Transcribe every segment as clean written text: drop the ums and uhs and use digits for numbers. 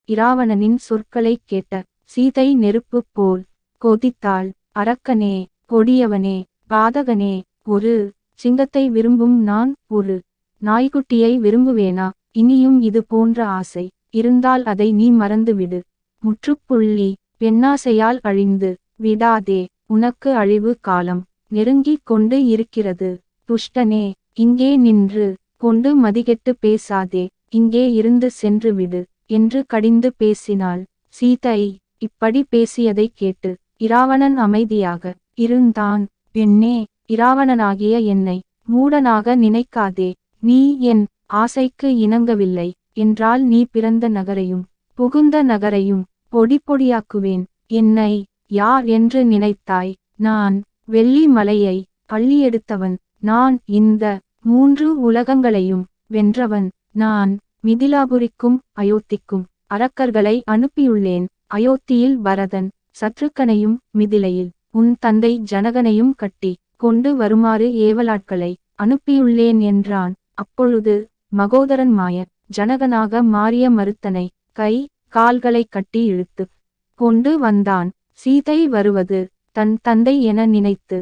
இராவணனின் சொற்களைக் கேட்ட சீதை நெருப்பு போல் கொதித்தாள். அரக்கனே, கொடியவனே, பாதகனே, ஒரு சிங்கத்தை விரும்பும் நான் ஒரு நாய்க்குட்டியை விரும்புவேனா? இனியும் இது போன்ற ஆசை இருந்தால் அதை நீ மறந்துவிடு. முற்றுப்புள்ளி. பெண்ணாசையால் அழிந்து விடாதே, உனக்கு அழிவு காலம் நெருங்கிக் கொண்டு இருக்கிறது. துஷ்டனே, இங்கே நின்று கொண்டு மதிகெட்டு பேசாதே, இங்கே இருந்து சென்று விடு என்று கடிந்து பேசினாள். சீதை இப்படி பேசியதைக் கேட்டு இராவணன் அமைதியாக இருந்தான். பெண்ணே, இராவணனாகிய என்னை மூடனாக நினைக்காதே. நீ என் ஆசைக்கு இணங்கவில்லை என்றால் நீ பிறந்த நகரையும் புகுந்த நகரையும் பொடி பொடியாக்குவேன். என்னை யார் என்று நினைத்தாய்? நான் வெள்ளி மலையை அள்ளியெடுத்தவன். நான் இந்த 3 உலகங்களையும் வென்றவன். நான் மிதிலாபுரிக்கும் அயோத்திக்கும் அரக்கர்களை அனுப்பியுள்ளேன். அயோத்தியில் பரதன் சத்ருக்கனையும் மிதிலையில் உன் தந்தை ஜனகனையும் கட்டி கொண்டு வருமாறு ஏவலாட்களை அனுப்பியுள்ளேன் என்றான். அப்பொழுது மகோதரன் மாயர் ஜனகனாக மாறிய மருத்தனை கை கால்களை கட்டி இழுத்து கொண்டு வந்தான். சீதை வருவது தன் தந்தை என நினைத்து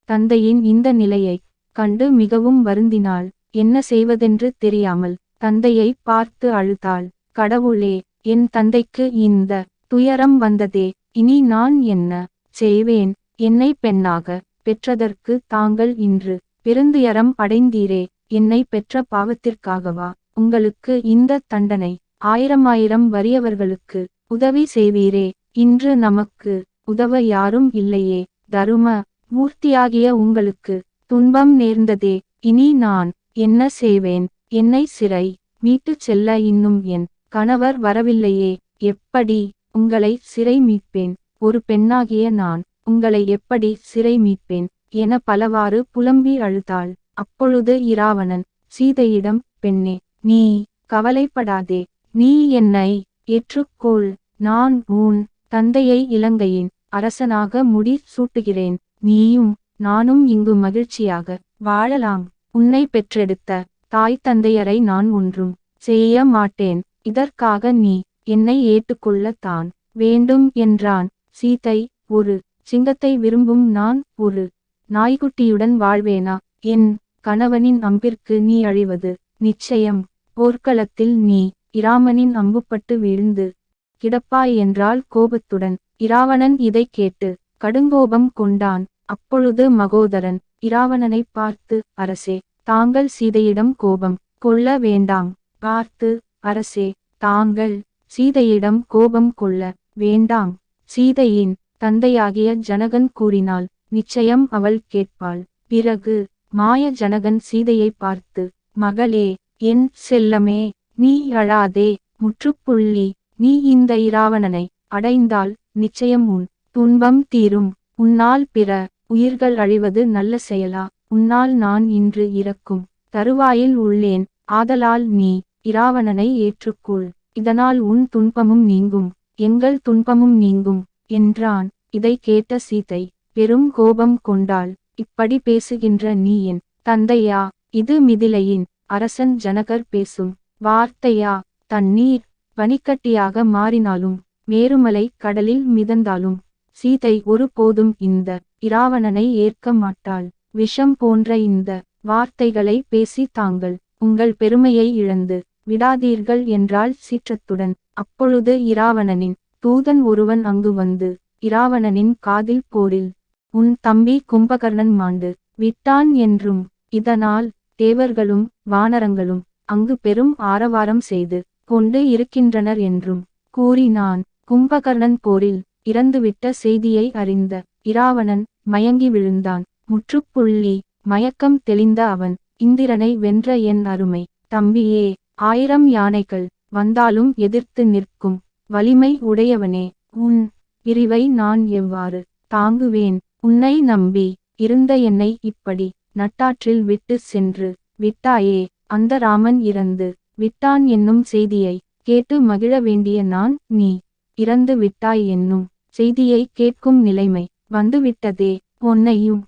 தந்தையின் இந்த நிலையைக் கண்டு மிகவும் வருந்தினாள். என்ன செய்வதென்று தெரியாமல் தந்தையை பார்த்து அழுதாள். கடவுளே, என் தந்தைக்கு இந்த துயரம் வந்ததே, இனி நான் என்ன செய்வேன்? என்னை பெண்ணாக பெற்றதற்கு தாங்கள் இன்று பெருந்துயரம் அடைந்தீரே. என்னை பெற்ற பாவத்திற்காகவா உங்களுக்கு இந்த தண்டனை? 1000 வறியவர்களுக்கு உதவி செய்வீரே, இன்று நமக்கு உதவ யாரும் இல்லையே. தரும மூர்த்தியாகிய உங்களுக்கு துன்பம் நேர்ந்ததே, இனி நான் என்ன செய்வேன்? என்னை சிறை மீட்டுச் செல்ல இன்னும் என் கணவர் வரவில்லையே. எப்படி உங்களை சிறை மீட்பேன்? ஒரு பெண்ணாகிய நான் உங்களை எப்படி சிறை மீட்பேன் என பலவாறு புலம்பி அழுதாள். அப்பொழுது இராவணன் சீதையிடம், பெண்ணே, நீ கவலைப்படாதே, நீ என்னை ஏற்றுக்கொள். நான் உன் தந்தையை இலங்கையின் அரசனாக முடி சூட்டுகிறேன். நீயும் நானும் இங்கு மகிழ்ச்சியாக வாழலாம். உன்னை பெற்றெடுத்த தாய் தந்தையரை நான் ஒன்றும் செய்ய மாட்டேன். இதற்காக நீ என்னை ஏற்றுக்கொள்ளத்தான் வேண்டும் என்றான். சீதை, ஒரு சிங்கத்தை விரும்பும் நான் ஒரு நாய்க்குட்டியுடன் வாழ்வேனா? என் கணவனின் அம்பிற்கு நீ அழிவது நிச்சயம். போர்க்களத்தில் நீ இராமனின் அம்புப்பட்டு வீழ்ந்து கிடப்பாய் என்றால் கோபத்துடன். இராவணன் இதைக் கேட்டு கடுங்கோபம் கொண்டான். அப்பொழுது மகோதரன் இராவணனை பார்த்து, அரசே, தாங்கள் சீதையிடம் கோபம் கொள்ள வேண்டாம். பார்த்து, அரசே, தாங்கள் சீதையிடம் கோபம் கொள்ள வேண்டாம். சீதையின் தந்தையாகிய ஜனகன் கூறினால் நிச்சயம் அவள் கேட்பாள். பிறகு மாய ஜனகன் சீதையை பார்த்து, மகளே, என் செல்லமே, நீ அழாதே. முற்றுப்புள்ளி. நீ இந்த இராவணனை அடைந்தால் நிச்சயம் உன் துன்பம் தீரும். உன்னால் பிற உயிர்கள் அழிவது நல்ல செயலா? உன்னால் நான் இன்று இறக்கும் தருவாயில் உள்ளேன். ஆதலால் நீ இராவணனை ஏற்றுக்கொள். இதனால் உன் துன்பமும் நீங்கும், எங்கள் துன்பமும் நீங்கும் என்றான். இதை கேட்ட சீதை பெரும் கோபம் கொண்டாள். இப்படி பேசுகின்ற நீ என் தந்தையா? இது மிதிலையின் அரசன் ஜனகர் பேசும் வார்த்தையா? தண்ணீர் பனிக்கட்டியாக மாறினாலும் மேருமலை கடலில் மிதந்தாலும் சீதை ஒரு போதும் இந்த இராவணனை ஏற்க மாட்டாள். விஷம் போன்ற இந்த வார்த்தைகளை பேசி தாங்கள் உங்கள் பெருமையை இழந்து விடாதீர்கள் என்றாள் சீற்றத்துடன். அப்பொழுது இராவணனின் தூதன் ஒருவன் அங்கு வந்து இராவணனின் காதில், போரில் உன் தம்பி கும்பகர்ணன் மாண்டு விட்டான் என்றும் இதனால் தேவர்களும் வானரங்களும் அங்கு பெரும் ஆரவாரம் செய்து கொண்டு இருக்கின்றனர் என்றும் கூறினான். கும்பகர்ணன் போரில் இறந்துவிட்ட செய்தியை அறிந்த இராவணன் மயங்கி விழுந்தான். முற்றுப்புள்ளி. மயக்கம் தெளிந்த அவன், இந்திரனை வென்ற என் அருமை தம்பியே, 1000 யானைகள் வந்தாலும் எதிர்த்து நிற்கும் வலிமை உடையவனே, உன் பிரிவை நான் எவ்வாறு தாங்குவேன்? உன்னை நம்பி இருந்த என்னை இப்படி நட்டாற்றில் விட்டு சென்று விட்டாயே. அந்த ராமன் இறந்து விட்டான் என்னும் செய்தியை கேட்டு மகிழ வேண்டிய நான், நீ இறந்து விட்டாய் என்னும் செய்தியை கேட்கும் நிலைமை வந்துவிட்டதே. பொன்னையும்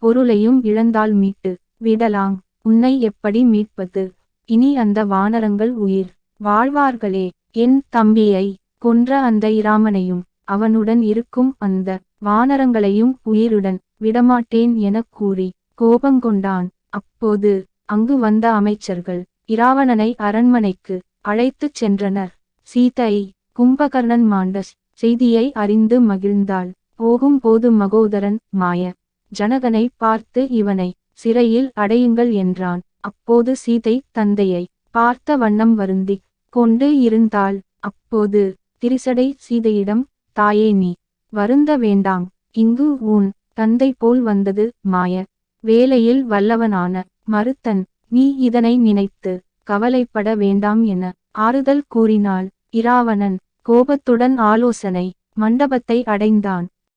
பொருளையும் இழந்தால் மீட்டு விடலாம், உன்னை எப்படி மீட்பது? இனி அந்த வானரங்கள் உயிர் வாழ்வார்களே. என் தம்பியை கொன்ற அந்த இராமனையும் அவனுடன் இருக்கும் அந்த வானரங்களையும் உயிருடன் விடமாட்டேன் எனக் கூறி கோபங்கொண்டான். அப்போது அங்கு வந்த அமைச்சர்கள் இராவணனை அரண்மனைக்கு அழைத்துச் சென்றனர். சீதை கும்பகர்ணன் மாண்டஸ் செய்தியை அறிந்து மகிழ்ந்தாள். போகும்போது மகோதரன் மாய ஜனகனை பார்த்து இவனை சிறையில் அடையுங்கள் என்றான். அப்போது சீதை தந்தையை பார்த்த வண்ணம் வருந்திக் கொண்டு இருந்தாள். அப்போது திரிசடை சீதையிடம், தாயே, நீ வருந்த வேண்டாம். இங்கு உன் தந்தை போல் வந்தது மாய வேலையில் வல்லவனான மருத்தன். நீ இதனை நினைத்து கவலைப்பட வேண்டாம் என ஆறுதல் கூறினாள். இராவணன் கோபத்துடன் ஆலோசனை மண்டபத்தை அடைந்தான்.